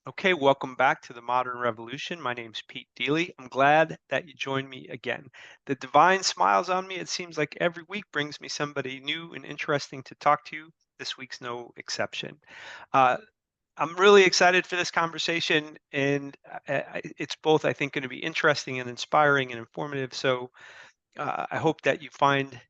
Okay, welcome back to the Modern Revolution. My name's Pete Deely. I'm glad that you joined me again. The divine smiles on me. It seems like every week brings me somebody new and interesting to talk to. This week's no exception. Uh, I'm really excited for this conversation, and it's both, I think, going to be interesting and inspiring and informative. So I hope that you find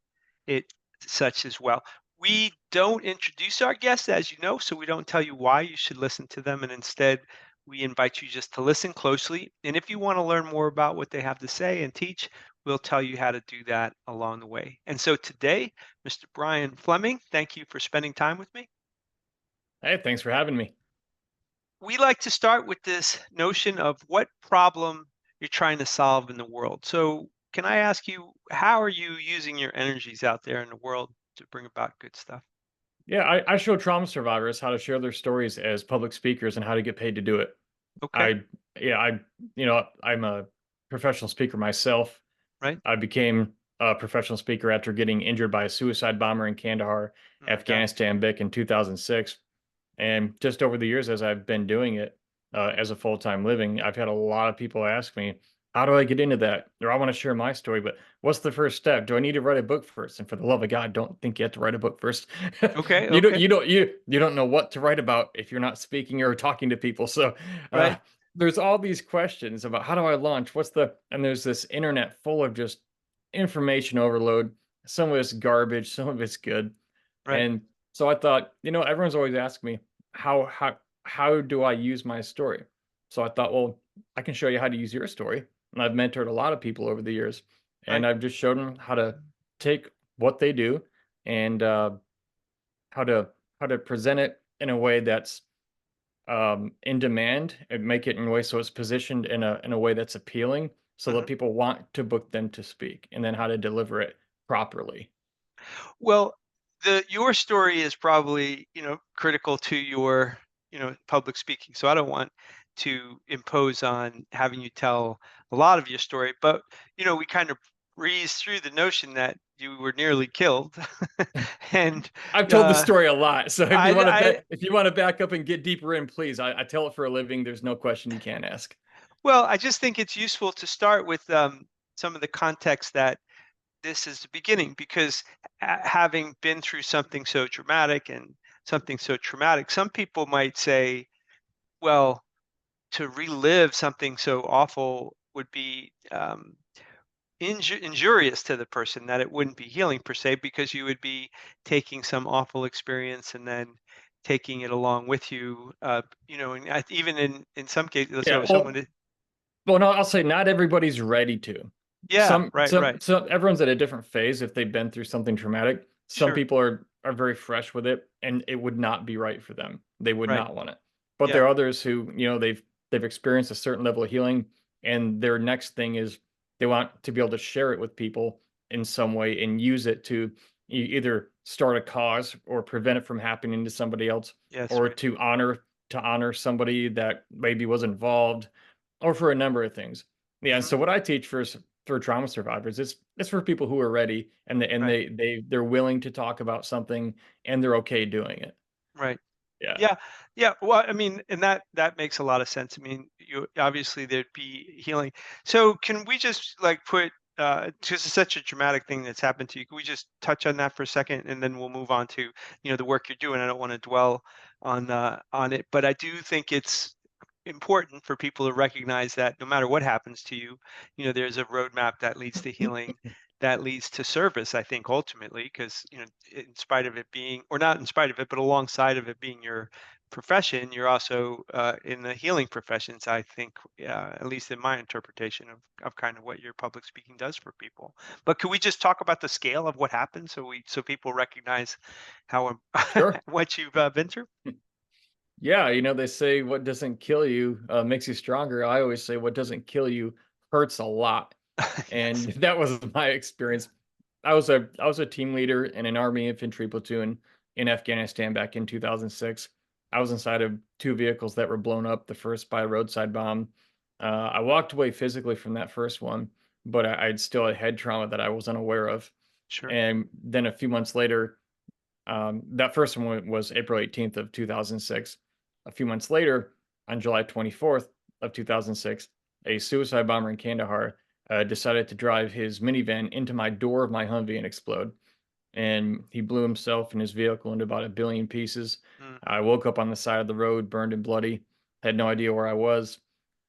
it such as well. We don't introduce our guests, as you know, so we don't tell you why you should listen to them. And instead, we invite you just to listen closely. And if you want to learn more about what they have to say and teach, we'll tell you how to do that along the way. And so today, Mr. Brian Fleming, thank you for spending time with me. Hey, thanks for having me. We like to start with this notion of what problem you're trying to solve in the world. So, can I ask you, how are you using your energies out there in the world to bring about good stuff? Yeah, I show trauma survivors how to share their stories as public speakers and how to get paid to do it. Okay, I, yeah, I'm a professional speaker myself. right? I became a professional speaker after getting injured by a suicide bomber in Kandahar, Oh my God. Afghanistan, back in 2006. And just over the years, as I've been doing it as a full time living, I've had a lot of people ask me, "How do I get into that?" Or "I want to share my story, but what's the first step? Do I need to write a book first?" And for the love of God, don't think you have to write a book first. Okay, okay, You don't know what to write about if you're not speaking or talking to people. So uh, right, there's all these questions about how do I launch? And there's this internet full of just information overload. Some of it's garbage, some of it's good. right, And so I thought, everyone's always asking me, how how how do I use my story? So I thought, well, I can show you how to use your story. And I've mentored a lot of people over the years, and right. I've just showed them how to take what they do and how to present it in a way that's in demand and make it in a way so it's positioned in a way that's appealing so that Mhm. people want to book them to speak, and then how to deliver it properly. Well, your story is probably, critical to your, public speaking. So I don't want to impose on having you tell a lot of your story, but we kind of breeze through the notion that you were nearly killed. And I've told the uh story a lot, so I I if you wanna back up and get deeper in, please. I tell it for a living. There's no question you can't ask. well, I just think it's useful to start with some of the context that this is the beginning because having been through something so dramatic and something so traumatic, some people might say, well, to relive something so awful would be injurious to the person, that it wouldn't be healing per se, because you would be taking some awful experience and then taking it along with you. And even in some cases, Yeah, so someone, no, I'll say not everybody's ready to. yeah, right, right, Some everyone's at a different phase if they've been through something traumatic. Some sure, people are very fresh with it, and it would not be right for them. They would right, not want it. But there yeah. are others who, they've experienced a certain level of healing, and their next thing is they want to be able to share it with people in some way and use it to either start a cause or prevent it from happening to somebody else, Yes, or right. to honor somebody that maybe was involved, or for a number of things. Yeah, and Hmm. so what I teach for trauma survivors, it's for people who are ready and Right, they're willing to talk about something and they're okay doing it. right. Yeah, Yeah, yeah. Well, I mean, and that makes a lot of sense. I mean, you obviously there'd be healing. So can we just like put because it's such a dramatic thing that's happened to you, can we just touch on that for a second and then we'll move on to, the work you're doing. I don't want to dwell on it, but I do think it's important for people to recognize that no matter what happens to you, there's a roadmap that leads to healing, that leads to service, I think, ultimately, because, in spite of it being, or not in spite of it, but alongside of it being your profession, you're also in the healing professions, I think, at least in my interpretation of kind of what your public speaking does for people. But could we just talk about the scale of what happened so people recognize how sure. what you've been through? Yeah, they say what doesn't kill you makes you stronger. I always say what doesn't kill you hurts a lot, and Yes. that was my experience. I was a team leader in an army infantry platoon in Afghanistan back in 2006. I was inside of two vehicles that were blown up. The first by a roadside bomb. I walked away physically from that first one, but I'd still had head trauma that I was unaware of. Sure. And then a few months later, that first one was April 18th of 2006. A few months later, on July 24th of 2006, a suicide bomber in Kandahar decided to drive his minivan into my door of my Humvee and explode. And he blew himself and his vehicle into about a billion pieces. Mm, I woke up on the side of the road, burned and bloody, had no idea where I was.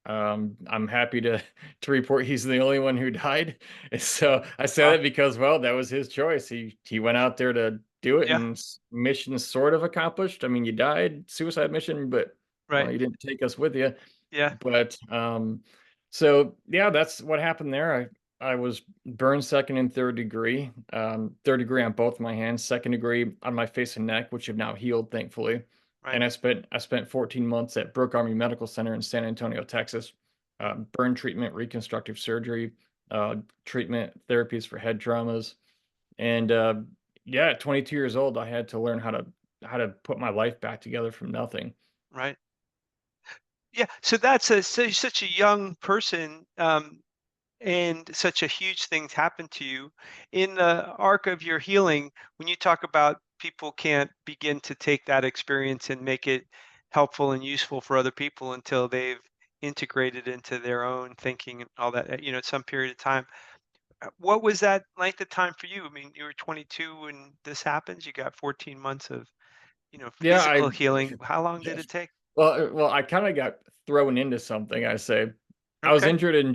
I'm happy to to report he's the only one who died. And so I say wow. that because, well, that was his choice. He went out there to do it, Yeah. and mission sort of accomplished. I mean, you died, suicide mission, but Right. well, you didn't take us with you. Yeah. But so yeah, that's what happened there. I was burned second and third degree. Third degree on both my hands, second degree on my face and neck, which have now healed, thankfully. Right. And I spent 14 months at Brooke Army Medical Center in San Antonio, Texas. Burn treatment, reconstructive surgery, treatment therapies for head traumas, and yeah, at 22 years old, I had to learn how to put my life back together from nothing. Right. Yeah. So that's such a young person. And such a huge thing's happened to you in the arc of your healing. When you talk about people can't begin to take that experience and make it helpful and useful for other people until they've integrated into their own thinking and all that, some period of time. What was that length of time for you? I mean, you were 22 when this happens. You got 14 months of, Yeah, physical healing. How long did it take? well, I kinda got thrown into something, I say. I was Okay. injured in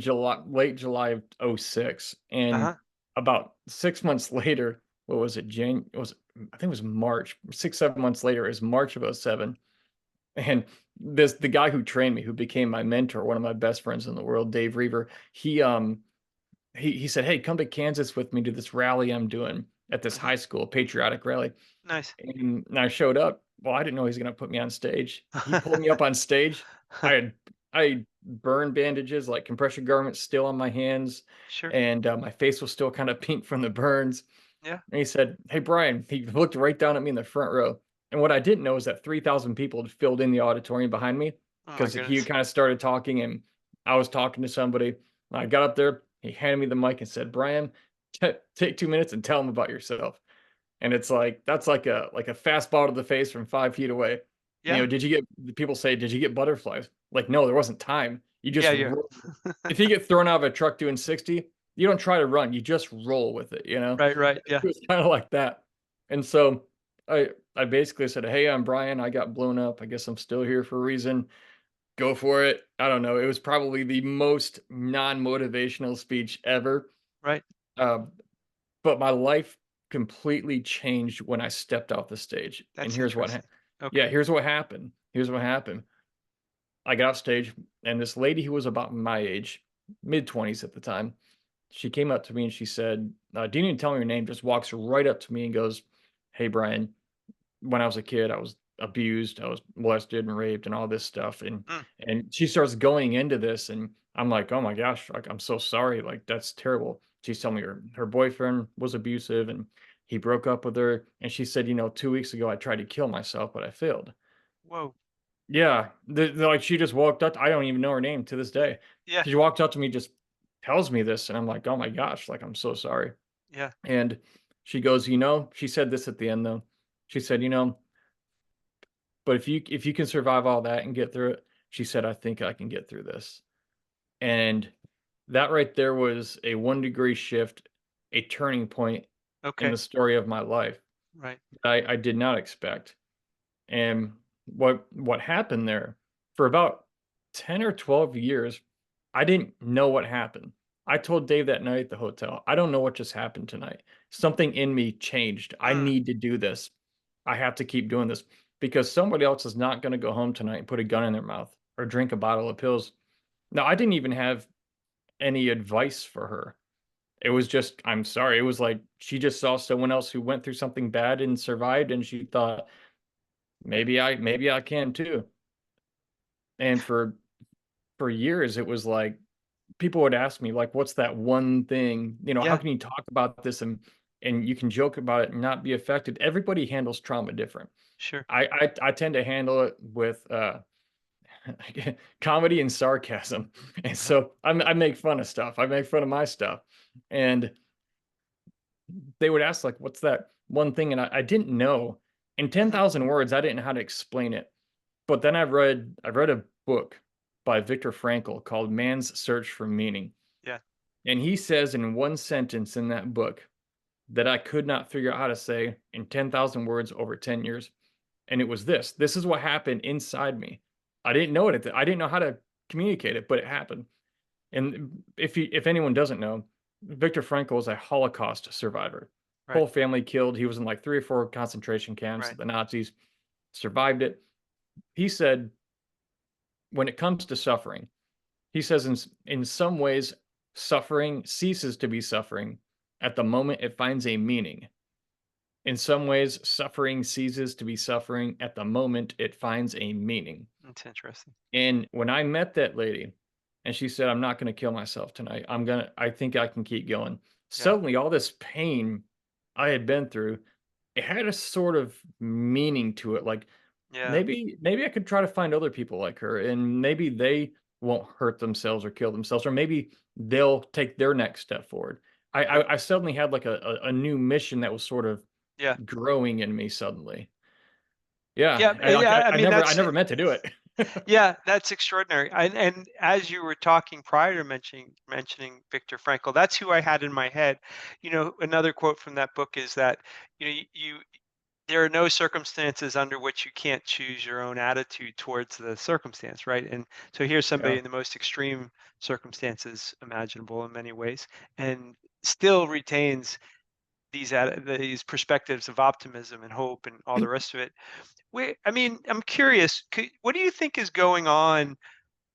late July of '06, and Uh-huh. about 6 months later, what was it, I think it was March, 6, 7 months later, it was March of '07, and the guy who trained me, who became my mentor, one of my best friends in the world, Dave Reaver, he said, "Hey, come to Kansas with me to this rally I'm doing at this Hmm. high school, patriotic rally." Nice. And I showed up. Well, I didn't know he was gonna put me on stage. He pulled me up on stage. I had I had burn bandages, like compression garments still on my hands, Sure. and, my face was still kinda pink from the burns. Yeah. And he said, "Hey, Brian." He looked right down at me in the front row. And what I didn't know is that 3,000 people had filled in the auditorium behind me Oh my because he goodness. kinda started talking, and I was talking to somebody. I got up there, he handed me the mic and said, "Brian, take 2 minutes and tell them about yourself." And it's like, that's like a fastball to the face from 5 feet away. Yeah. Did you get the people say, "Did you get butterflies?" Like, no, there wasn't time. You just Yeah. Yeah. roll. If you get thrown out of a truck doing 60, you don't try to run, you just roll with it, you know? Right. Right. It Yeah. was kinda like that. And so, I basically said, "Hey, I'm Brian, I got blown up, I guess I'm still here for a reason. Go for it." I don't know, it was probably the most non-motivational speech ever, Right. um, but my life completely changed when I stepped off the stage, and That's interesting. yeah, Okay. here's what happened. I got off stage, and this lady who was about my age, mid-20s at the time, she came up to me and she said, "Didn't even tell me her name," just walks right up to me and goes, "Hey, Brian, when I was a kid, I was abused, I was molested and raped and all this stuff." And Mm, she starts going into this, and I'm like, "Oh my gosh, like I'm so sorry, like that's terrible." She's telling me her boyfriend was abusive and he broke up with her, and she said, "2 weeks ago I tried to kill myself, but I failed." whoa. Yeah, like she just walked up. I don't even know her name to this day. Yeah. She walked up to me, just tells me this, and I'm like, "Oh my gosh, like I'm so sorry." Yeah. And she goes, she said this at the end though. She said, "But if you can survive all that and get through it," she said, "I think I can get through this." And that right there was a 1-degree shift, a turning point in Okay. the story of my life Right. that I did not expect. And what happened there, for about 10 or 12 years, I didn't know what happened. I told Dave that night at the hotel, "I don't know what just happened tonight. Something in me changed. I Mm, need to do this. I have to keep doing this because somebody else is not gonna go home tonight and put a gun in their mouth or drink a bottle of pills." Now, I didn't even have any advice for her. It was just, I'm sorry, it was like she just saw someone else who went through something bad and survived, and she thought, maybe I can too." And for years, it was like people would ask me, like, "What's that one thing? How yeah. can you talk about this and you can joke about it and not be affected?" Everybody handles trauma different. Sure. I tend to handle it with comedy and sarcasm, and Uh-huh. so I make fun of stuff. I make fun of my stuff, and they would ask, like, "What's that one thing?" And I didn't know. In Hmm. 10,000 words, I didn't know how to explain it. But then I read a book by Viktor Frankl called Man's Search for Meaning. Yeah. And he says in one sentence in that book that I could not figure out how to say in 10,000 words over 10 years. And it was this. This is what happened inside me. I didn't know it. I didn't know how to communicate it, but it happened. And if anyone doesn't know, Viktor Frankl was a Holocaust survivor. Right. Whole family killed. He was in like 3 or 4 concentration camps. Right. The Nazis survived it. He said, when it comes to suffering, he says in some ways, suffering ceases to be suffering at the moment it finds a meaning. In some ways, suffering ceases to be suffering at the moment it finds a meaning. That's interesting. And when I met that lady and she said, I'm not going to kill myself tonight. I think I can keep going. Yeah. Suddenly, all this pain I had been through, it had a sort of meaning to it. Like Yeah. maybe I could try to find other people like her and maybe they won't hurt themselves or kill themselves, or maybe they'll take their next step forward. Right. I suddenly had like a new mission that was sort of Yeah. growing in me suddenly. Yeah, Yeah. Yeah. I mean, I that's never meant to do it. yeah, that's extraordinary. And as you were talking prior to mentioning Viktor Frankl, that's who I had in my head. Another quote from that book is that you there are no circumstances under which you can't choose your own attitude towards the circumstance, right? And so here's somebody Yeah. in the most extreme circumstances imaginable in many ways, and still retains these perspectives of optimism and hope and all the rest of it. I mean, I'm curious. What do you think is going on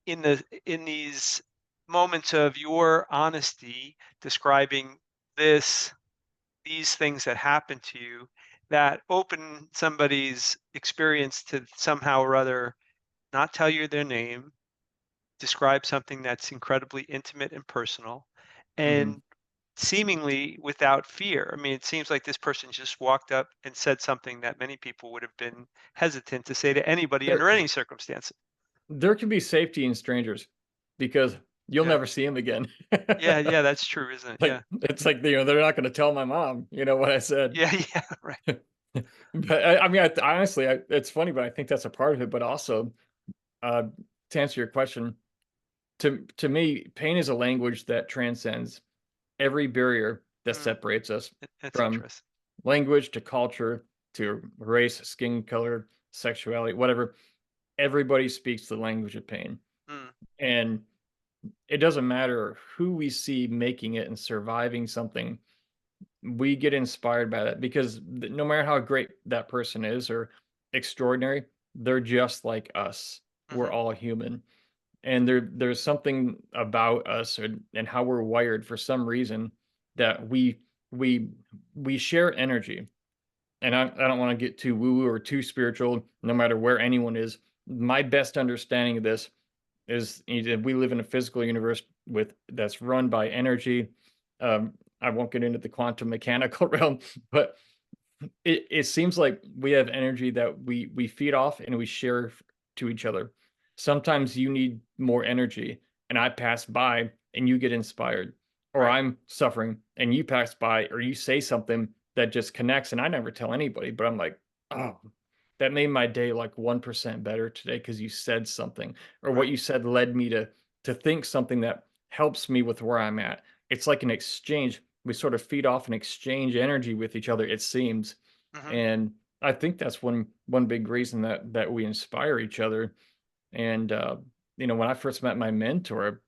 in these moments of your honesty, describing this these things that happen to you that open somebody's experience to somehow or other not tell you their name, describe something that's incredibly intimate and personal, Mhm. and seemingly without fear. I mean, it seems like this person just walked up and said something that many people would have been hesitant to say to anybody There under any circumstances. there can be safety in strangers because you'll Yeah. never see them again. Yeah, yeah, that's true, isn't it? Like, Yeah. it's like, they're not gonna tell my mom, what I said. Yeah, yeah, right. But I mean, honestly, it's funny, but I think that's a part of it, but also, uh, to answer your question, to me, pain is a language that transcends every barrier that Mm, separates us, that's from interesting. language to culture to race, skin color, sexuality, whatever. Everybody speaks the language of pain. Mm, And it doesn't matter who we see making it and surviving something, we get inspired by that because no matter how great that person is or extraordinary, they're just like us. We're mhm, all human. And there's something about us and how we're wired for some reason that we we share energy. And I don't want to get too woo woo or too spiritual, no matter where anyone is. My best understanding of this is we live in a physical universe with that's run by energy. I won't get into the quantum mechanical realm, but it seems like we have energy that we feed off and we share to each other. Sometimes you need more energy, and I pass by and you get inspired, or right. I'm suffering and you pass by, or you say something that just connects, and I never tell anybody, but I'm like, oh, that made my day like 1% better today because you said something, or what Right. you said led me to think something that helps me with where I'm at. It's like an exchange. We sort of feed off and exchange energy with each other, it seems. Mhm. And I think that's one big reason that we inspire each other. And when I first met my mentor,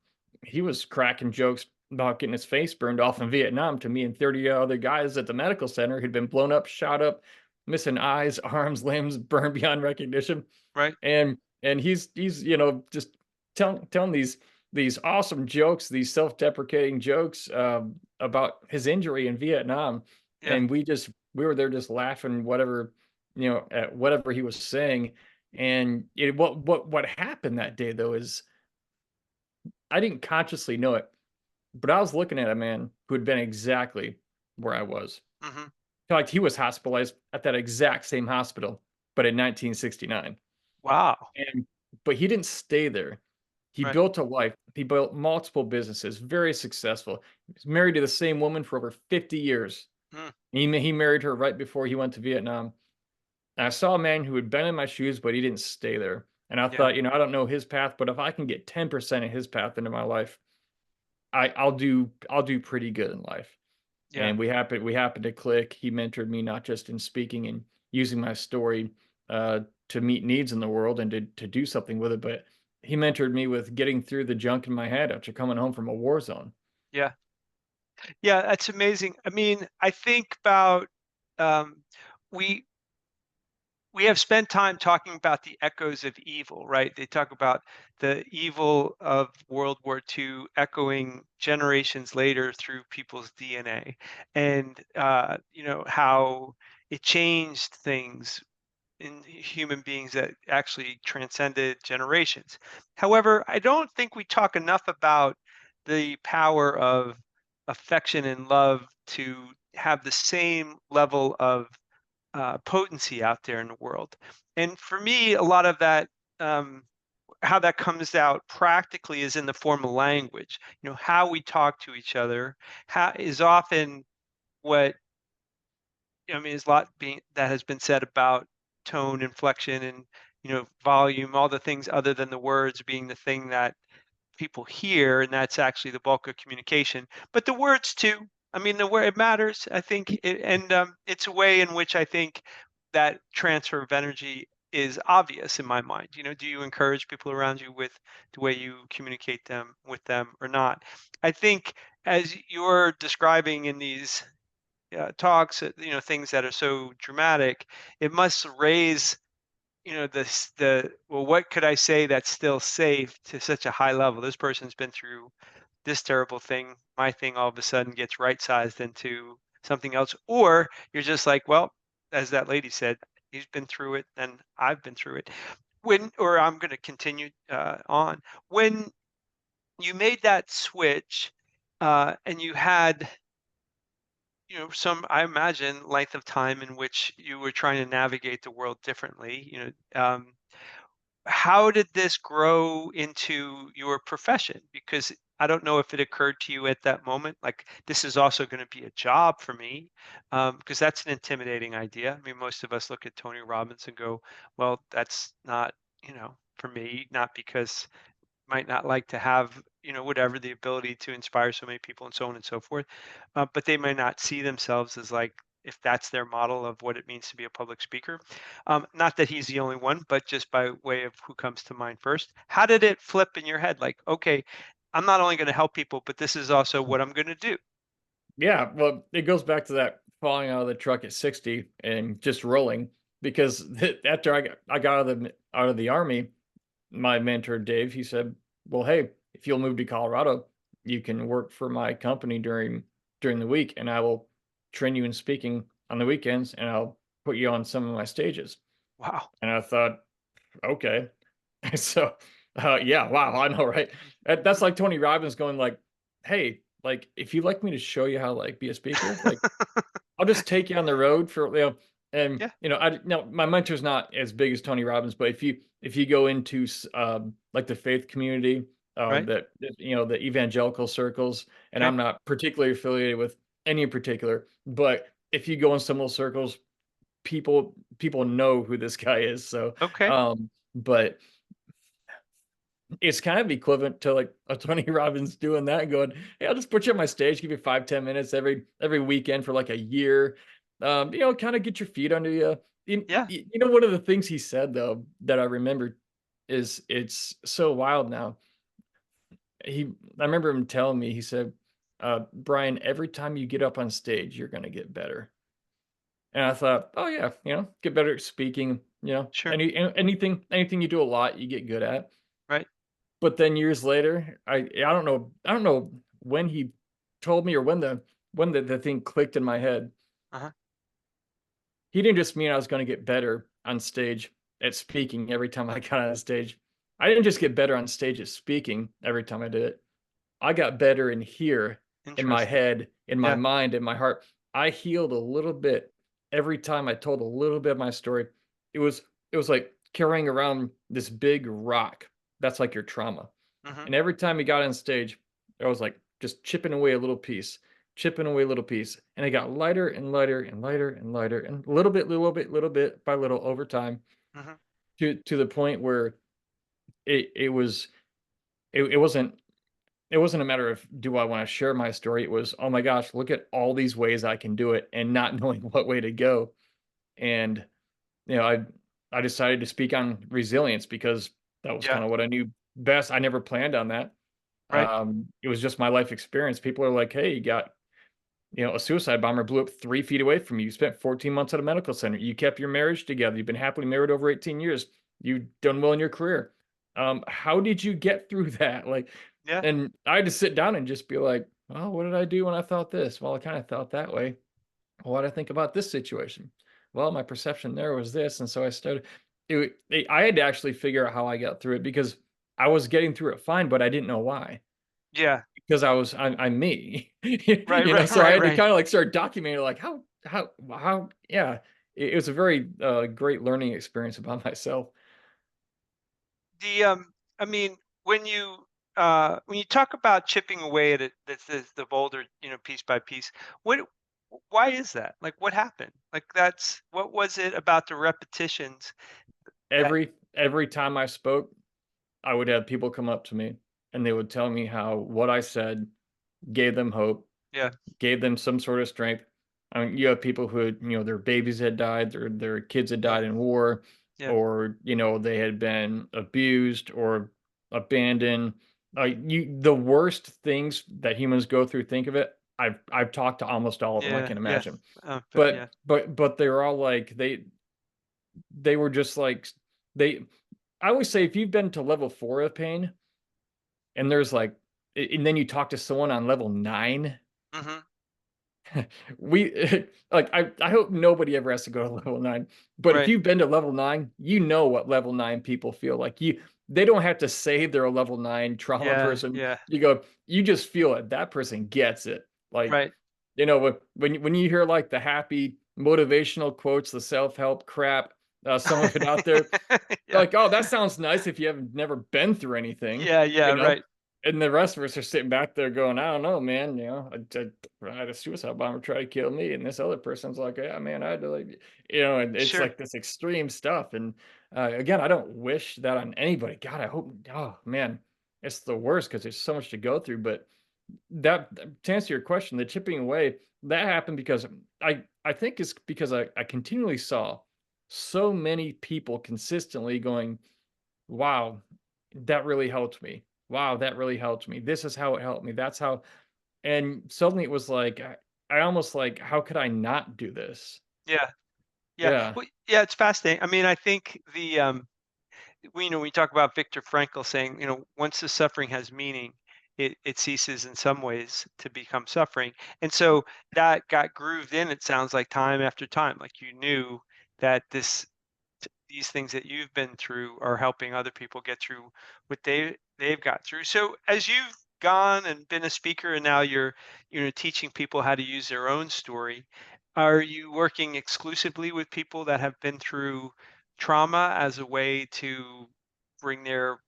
he was cracking jokes about getting his face burned off in Vietnam to me and 30 other guys at the medical center who'd been blown up, shot up, missing eyes, arms, limbs, burned beyond recognition. Right. And he's just telling these awesome jokes, these self-deprecating jokes, about his injury in Vietnam, Yeah. and we were there just laughing whatever, at whatever he was saying. And what happened that day though is I didn't consciously know it, but I was looking at a man who had been exactly where I was. Mhm. In fact, he was hospitalized at that exact same hospital, but in 1969. Wow. And but he didn't stay there. He Right. built a life. He built multiple businesses, very successful. He was married to the same woman for over 50 years. Mm. He married her right before he went to Vietnam. And I saw a man who had been in my shoes, but he didn't stay there. And I Yeah. thought, I don't know his path, but if I can get 10% of his path into my life, I'll do pretty good in life. Yeah. And we happened to click. He mentored me not just in speaking and using my story to meet needs in the world and to do something with it, but he mentored me with getting through the junk in my head after coming home from a war zone. Yeah. Yeah. That's amazing. I mean, I think about um, we we have spent time talking about the echoes of evil, right? They talk about the evil of World War II echoing generations later through people's DNA, and how it changed things in human beings that actually transcended generations. However, I don't think we talk enough about the power of affection and love to have the same level of potency out there in the world. And for me, a lot of that, um, how that comes out practically is in the form of language. How we talk to each other is often what I mean, there's a lot being that has been said about tone, inflection, and volume, all the things other than the words being the thing that people hear, and that's actually the bulk of communication. But the words too. I mean, the word it matters. I think, and it's a way in which I think that transfer of energy is obvious in my mind. Do you encourage people around you with the way you communicate them with them or not? I think as you're describing in these talks, things that are so dramatic, it must raise, the well, what could I say that's still safe to such a high level? This person's been through this terrible thing. My thing all of a sudden gets right sized into something else, or you're just like, well, as that lady said, he's been through it, and I've been through it. Or I'm going to continue on. When you made that switch, and you had some, I imagine, length of time in which you were trying to navigate the world differently. How did this grow into your profession? Because I don't know if it occurred to you at that moment, like this is also going to be a job for me, because that's an intimidating idea. I mean, most of us look at Tony Robbins and go, "Well, that's not, for me." Not because might not like to have whatever the ability to inspire so many people and so on and so forth, but they might not see themselves as like if that's their model of what it means to be a public speaker. Not that he's the only one, but just by way of who comes to mind first. How did it flip in your head, like, okay, I'm not only going to help people, but this is also what I'm going to do? Yeah, well, it goes back to that falling out of the truck at 60 and just rolling because after I got out of the army, my mentor Dave, he said, "Well, hey, if you'll move to Colorado, you can work for my company during the week, and I will train you in speaking on the weekends, and I'll put you on some of my stages." Wow. And I thought, okay, so yeah, wow, I know, right? That's Mhm. like Tony Robbins going like, "Hey, like if you'd like me to show you how to like be a speaker, like I'll just take you on the road for and Yeah. I no, my mentor's not as big as Tony Robbins, but if you go into like the faith community, Right. the evangelical circles, and Okay. I'm not particularly affiliated with any in particular, but if you go in some of those circles, people know who this guy is. So, Okay. but it's kind of equivalent to like a Tony Robbins doing that and going, "Hey, I'll just put you on my stage, give you 5-10 minutes every weekend for like a year. Kind of get your feet under you." Yeah. One of the things he said though that I remember is it's so wild now. I remember him telling me, he said, "Brian, every time you get up on stage, you're gonna get better." And I thought, "Oh yeah, get better at speaking, Sure. anything you do a lot, you get good at." Right. But then years later, I don't know when he told me or when the thing clicked in my head. Uh-huh. He didn't just mean I was gonna get better on stage at speaking every time I got on stage. I didn't just get better on stage at speaking every time I did it. I got better in here, in my Interesting. head, in my Yeah. mind, in my heart. I healed a little bit every time I told a little bit of my story. It was like carrying around this big rock. That's like your trauma. Hmm. And every time he got on stage, I was like just chipping away a little piece, chipping away a little piece. And it got lighter and lighter and lighter and lighter and little bit by little over time Hmm. to the point where it wasn't it wasn't a matter of do I want to share my story. It was, oh my gosh, look at all these ways I can do it and not knowing what way to go. And you know, I decided to speak on resilience because that was Yeah. kind of what I knew best. I never planned on that. Right. It was just my life experience. People are like, "Hey, you got, you know, a suicide bomber blew up 3 feet away from you. You spent 14 months at a medical center. You kept your marriage together. You've been happily married over 18 years. You've done well in your career. How did you get through that?" Like, Yeah. and I had to sit down and just be like, "Well, what did I do when I thought this? Well, I kind of thought that way. What did I think about this situation? Well, my perception there was this." And so I started. I had to actually figure out how I got through it because I was getting through it fine, but I didn't know why. Yeah. Because I'm me, Right. you know, Right. so I Right. had to Right. kinda, like, start documenting, like, how yeah. It was a very, great learning experience about myself. The I mean, when you talk about chipping away at it, that's the boulder, piece by piece. What why is that? Like what happened? Like that's what was it about the repetitions that Every time I spoke, I would have people come up to me, and they would tell me how what I said gave them hope, yeah, gave them some sort of strength. I mean, you have people who had, you know, their babies had died, their kids had yeah, died in war, yeah, or you know, they had been abused or abandoned. The worst things that humans go through. Think of it. I've talked to almost all of them. I yeah, can yeah. imagine, But yeah, but they were all like they were just like they. I always say if you've been to level 4 of pain, and there's like, and then you talk to someone on level 9. hmm, We like, I hope nobody ever has to go to level 9, but if right, you've been to level 9, you know what level 9 people feel like. They don't have to say they're a level 9 trauma yeah, person. yeah, You just feel it. That person gets it. Like, right, you know, when you hear, like, the happy motivational quotes, the self-help crap, some of it out there, yeah, like, "Oh, that sounds nice if you haven't never been through anything," yeah, yeah, you know? right, And the rest of us are sitting back there going, "I don't know, man, you know, I had a suicide bomber try to kill me," and this other person's like, "Yeah, man, I had to, like," you know, and it's sure, like this extreme stuff, and, again, I don't wish that on anybody. God, I hope, oh, man, it's the worst because there's so much to go through, but to answer your question, the chipping away, that happened because I think it's because I continually saw so many people consistently going, "Wow, that really helped me. Wow, that really helped me. This is how it helped me. That's how," and suddenly it was like, I almost like, "How could I not do this?" yeah, yeah. Yeah. Well, yeah, it's fascinating. I mean, I think we talk about Viktor Frankl saying, once the suffering has meaning, it ceases in some ways to become suffering. And so that got grooved in, it sounds like time after time. Like you knew that these things that you've been through are helping other people get through what they've got through. So as you've gone and been a speaker and now you're teaching people how to use their own story, are you working exclusively with people that have been through trauma as a way to bring their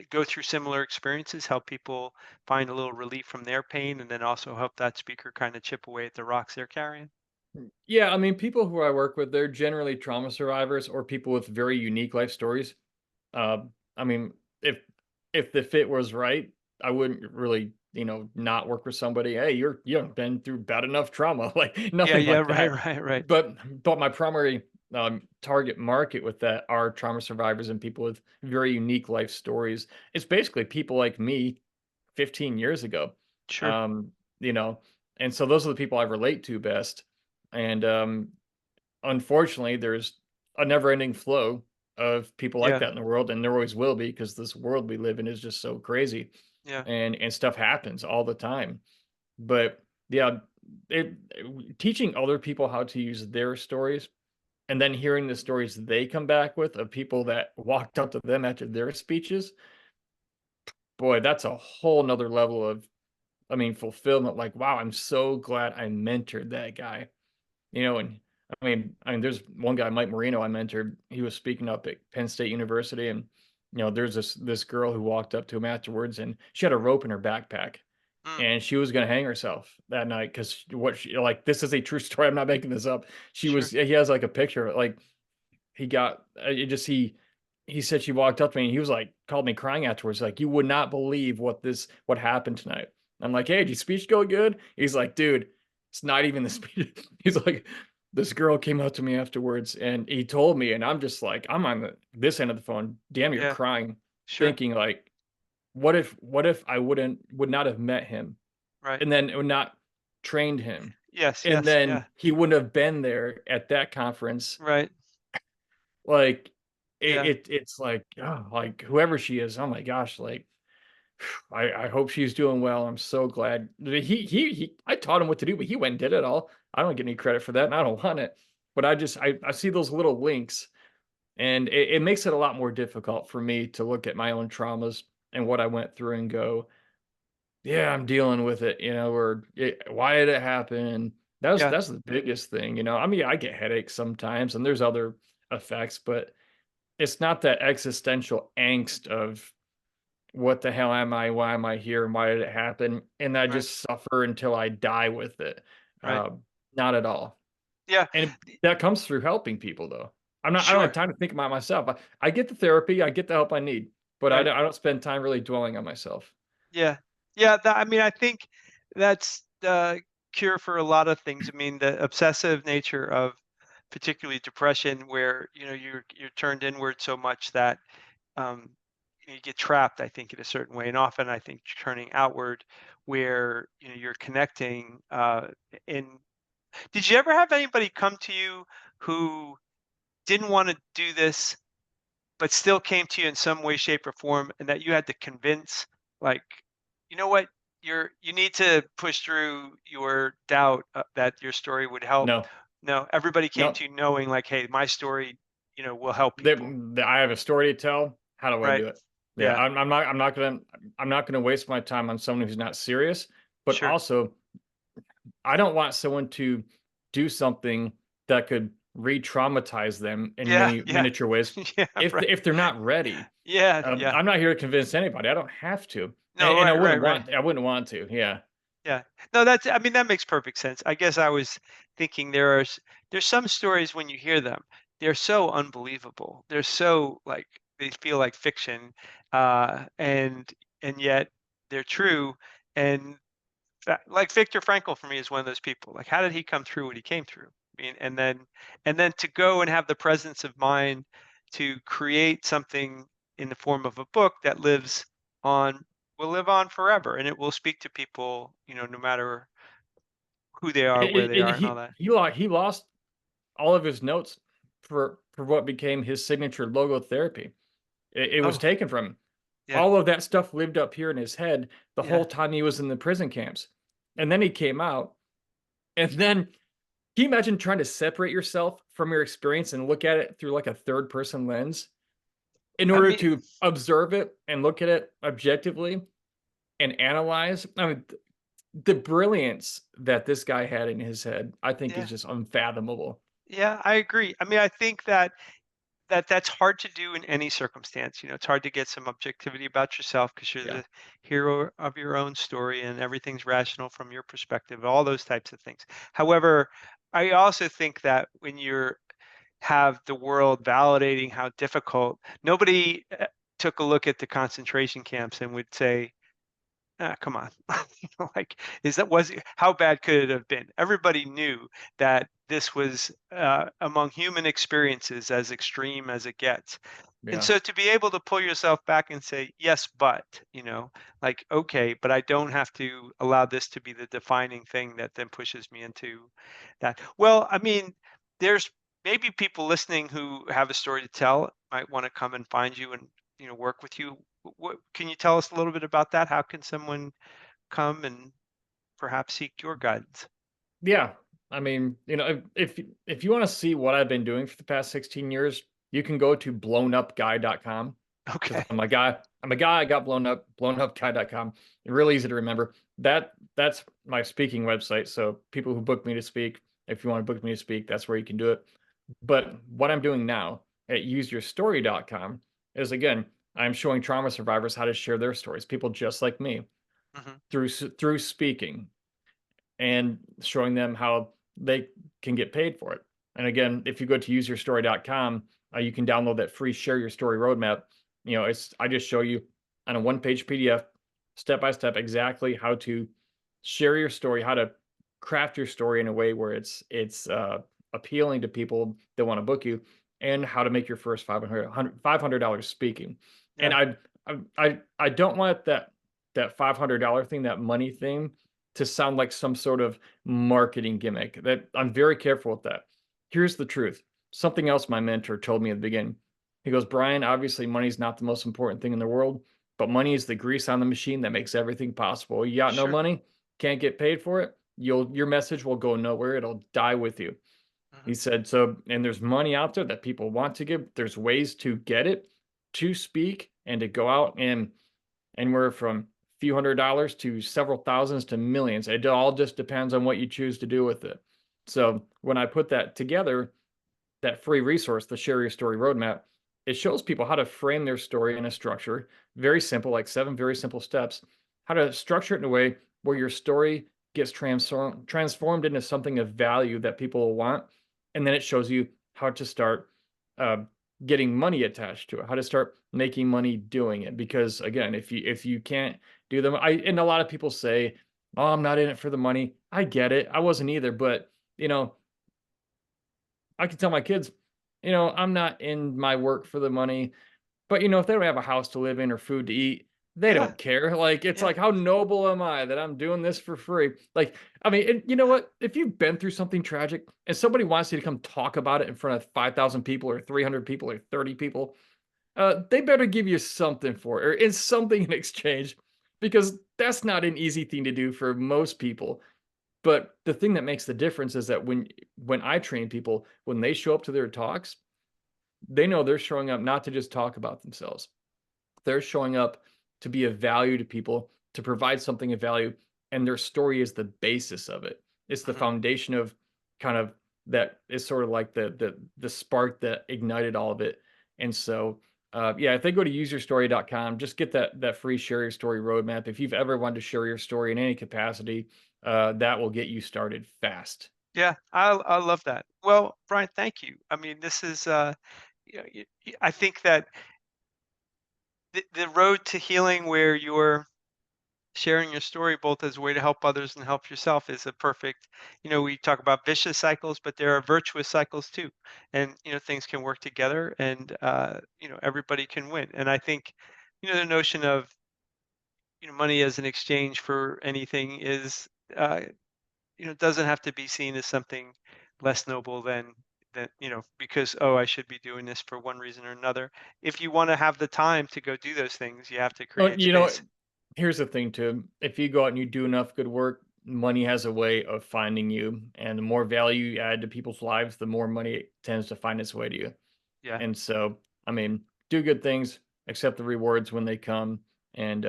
go through similar experiences, help people find a little relief from their pain, and then also help that speaker kind of chip away at the rocks they're carrying? Yeah, I mean, people who I work with, they're generally trauma survivors or people with very unique life stories. I mean, if the fit was right, I wouldn't really, you know, not work with somebody. Hey, you haven't been through bad enough trauma, like Yeah, nothing yeah, like right, that. right, right. But my primary target market with that are trauma survivors and people with very unique life stories. It's basically people like me 15 years ago. Sure. Um, you know, and so those are the people I relate to best. And unfortunately, there's a never-ending flow of people like Yeah, that in the world, and there always will be because this world we live in is just so crazy, yeah, and stuff happens all the time. But yeah, teaching other people how to use their stories, and then hearing the stories they come back with of people that walked up to them after their speeches, boy, that's a whole nother level of, I mean, fulfillment. Like, wow, I'm so glad I mentored that guy. You know, and I mean, there's one guy, Mike Marino, I mentored. He was speaking up at Penn State University, and you know, there's this girl who walked up to him afterwards, and she had a rope in her backpack, mm, and she was going to hang herself that night because what she, like, this is a true story. I'm not making this up. She was. sure. He has like a picture. Like he got it. Just he. he said she walked up to me and he was like, called me crying afterwards, like, "You would not believe what happened tonight." I'm like, "Hey, did your speech go good?" He's like, "Dude, it's not even the speech." He's like, "This girl came up to me afterwards and he told me," and I'm just like, I'm on this end of the phone, damn near Yeah, crying, sure. thinking like, what if I would not have met him Right. and then would not trained him, Yes, and yes, yeah. then he wouldn't have been there at that conference. Right. Like, Yeah. it's like, oh, like, whoever she is, oh my gosh, like, I hope she's doing well. I'm so glad. He I taught him what to do, but he went and did it all. I don't get any credit for that, and I don't want it. But I see those little links, and it makes it a lot more difficult for me to look at my own traumas and what I went through and go, "Yeah, I'm dealing with it," or "Why did it happen?" Yeah. That's the biggest thing, I mean, I get headaches sometimes, and there's other effects, but it's not that existential angst of, "What the hell am I? Why am I here? And why did it happen?" And I Right. just suffer until I die with it. Right. Not at all. Yeah. And that comes through helping people, though. I don't have Sure. time to think about myself. I get the therapy, I get the help I need, but Right. I don't spend time really dwelling on myself. Yeah. Yeah, I mean, I think that's the cure for a lot of things. I mean, the obsessive nature of particularly depression, where you're turned inward so much that um, you get trapped, I think, in a certain way, and often I think turning outward, where you're connecting. In Did you ever have anybody come to you who didn't want to do this, but still came to you in some way, shape, or form, and that you had to convince, like, you know what, you need to push through your doubt, that your story would help? No. No, everybody came No. to you knowing, like, hey, my story, will help That people. I have a story to tell. How do I Right. do it? Yeah, Yeah. I'm not gonna waste my time on someone who's not serious, but Sure. also I don't want someone to do something that could re-traumatize them in Yeah. many Yeah. miniature ways Yeah. Right. if they're not ready. Yeah. Yeah. I'm not here to convince anybody. I don't have to, No. and Right. Right. Right. I wouldn't want to. Yeah, Yeah. No, I mean, that makes perfect sense. I guess I was thinking there's some stories when you hear them, they're so unbelievable. They're so, like, they feel like fiction, and yet they're true. And like Viktor Frankl for me is one of those people. Like, how did he come through what he came through? I mean, and then to go and have the presence of mind to create something in the form of a book that on will live on forever, and it will speak to people, no matter who they are, where they and are, and all that. he lost all of his notes for what became his signature logotherapy. It was Oh, taken from him. yeah, All of that stuff lived up here in his head the yeah, whole time he was in the prison camps. And then he came out, and then can you imagine trying to separate yourself from your experience and look at it through like a third person lens in I order mean, to observe it and look at it objectively and analyze? I mean, the brilliance that this guy had in his head, I think is yeah, just unfathomable. yeah, I agree. I mean, I think that's hard to do in any circumstance. It's hard to get some objectivity about yourself because you're Yeah. the hero of your own story and everything's rational from your perspective, all those types of things. However, I also think that when you have the world validating how difficult, nobody took a look at the concentration camps and would say, ah, come on. Like, how bad could it have been? Everybody knew that this was, among human experiences, as extreme as it gets. And Yeah. so to be able to pull yourself back and say, yes, but, like, okay, but I don't have to allow this to be the defining thing that then pushes me into that. Well, I mean, there's maybe people listening who have a story to tell, might want to come and find you and, work with you. What can you tell us a little bit about that? How can someone come and perhaps seek your guidance? Yeah. I mean, if you want to see what I've been doing for the past 16 years, you can go to blownupguy.com because Okay. I'm a guy, I got blownupguy.com. Really easy to remember. That's my speaking website. So people who book me to speak, if you want to book me to speak, that's where you can do it. But what I'm doing now at useyourstory.com is again, I'm showing trauma survivors how to share their stories, people just like me, Hmm. through speaking and showing them how they can get paid for it. And again, if you go to useyourstory.com, You can download that free Share Your Story roadmap. I just show you on a one-page PDF, step by step, exactly how to share your story, how to craft your story in a way where it's appealing to people that want to book you, and how to make your first $500 speaking. And Yeah, I don't want that $500 thing, that money thing, to sound like some sort of marketing gimmick. That I'm very careful with that. Here's the truth. Something else my mentor told me at the beginning. He goes, Brian, obviously money's not the most important thing in the world, but money is the grease on the machine that makes everything possible. You got no sure. money, can't get paid for it, your message will go nowhere. It'll die with you. Mhm. He said, so, and there's money out there that people want to give. There's ways to get it, to speak, and to go out and anywhere from few $100s to several thousands to millions. It all just depends on what you choose to do with it. So when I put that together, that free resource, the Share Your Story Roadmap, it shows people how to frame their story in a structure, very simple, like 7 very simple steps, how to structure it in a way where your story gets transformed into something of value that people will want. And then it shows you how to start uh, getting money attached to it, how to start making money doing it. Because again, if you can't do them, and a lot of people say, "Oh, I'm not in it for the money." I get it. I wasn't either, but you know, I can tell my kids, I'm not in my work for the money, but if they don't have a house to live in or food to eat, they Yeah, don't care. Like, it's yeah, like, how noble am I that I'm doing this for free? Like, I mean, and you know what? If you've been through something tragic and somebody wants you to come talk about it in front of 5,000 people or 300 people or 30 people, they better give you something for it, or it's something in exchange, because that's not an easy thing to do for most people. But the thing that makes the difference is that when I train people, when they show up to their talks, they know they're showing up not to just talk about themselves. They're showing up to be of value to people, to provide something of value, and their story is the basis of it. It's the mhm. foundation of kind of that is sort of like the spark that ignited all of it. And so yeah, if they go to useyourstory.com, just get that free share your story roadmap. If you've ever wanted to share your story in any capacity, that will get you started fast. Yeah, I love that. Well, Brian, thank you. I mean, this is I think that the road to healing where you're sharing your story both as a way to help others and help yourself is a perfect, we talk about vicious cycles, but there are virtuous cycles too. And, things can work together and, everybody can win. And I think, the notion of, money as an exchange for anything is, uh, doesn't have to be seen as something less noble than that, because, oh, I should be doing this for one reason or another. If you want to have the time to go do those things, you have to Oh, create space. here's the thing too. If you go out and you do enough good work, money has a way of finding you. And the more value you add to people's lives, the more money it tends to find its way to you. Yeah, And so, I mean, do good things, accept the rewards when they come, and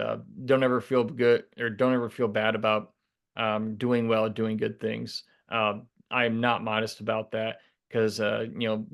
don't ever feel good or don't ever feel bad about doing well, doing good things. I am not modest about that because,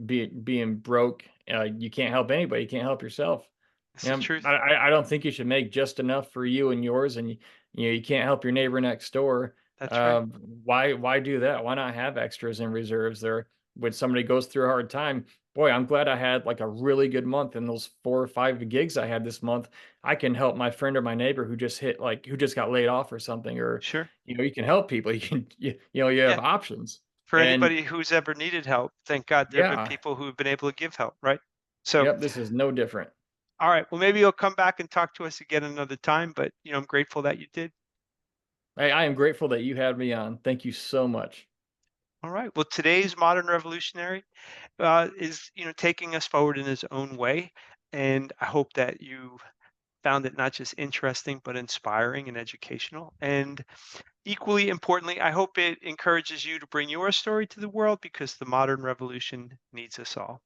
being broke, you can't help anybody. You can't help yourself. it's the truth. I don't think you should make just enough for you and yours, and you can't help your neighbor next door. That's right. Um, why do that? Why not have extras and reserves there when somebody goes through a hard time? Boy, I'm glad I had like a really good month, and those 4 or 5 gigs I had this month, I can help my friend or my neighbor who just got laid off or something, or Sure. you can help people. You have Yeah. options, For and anybody who's ever needed help, thank God there have been yeah, people who have been able to give help, right? So, yep, this is no different. all right. Well, maybe you'll come back and talk to us again another time, but, I'm grateful that you did. I am grateful that you had me on. Thank you so much. All right. Well, today's modern revolutionary is, taking us forward in his own way. And I hope that you found it not just interesting, but inspiring and educational. And equally importantly, I hope it encourages you to bring your story to the world because the modern revolution needs us all.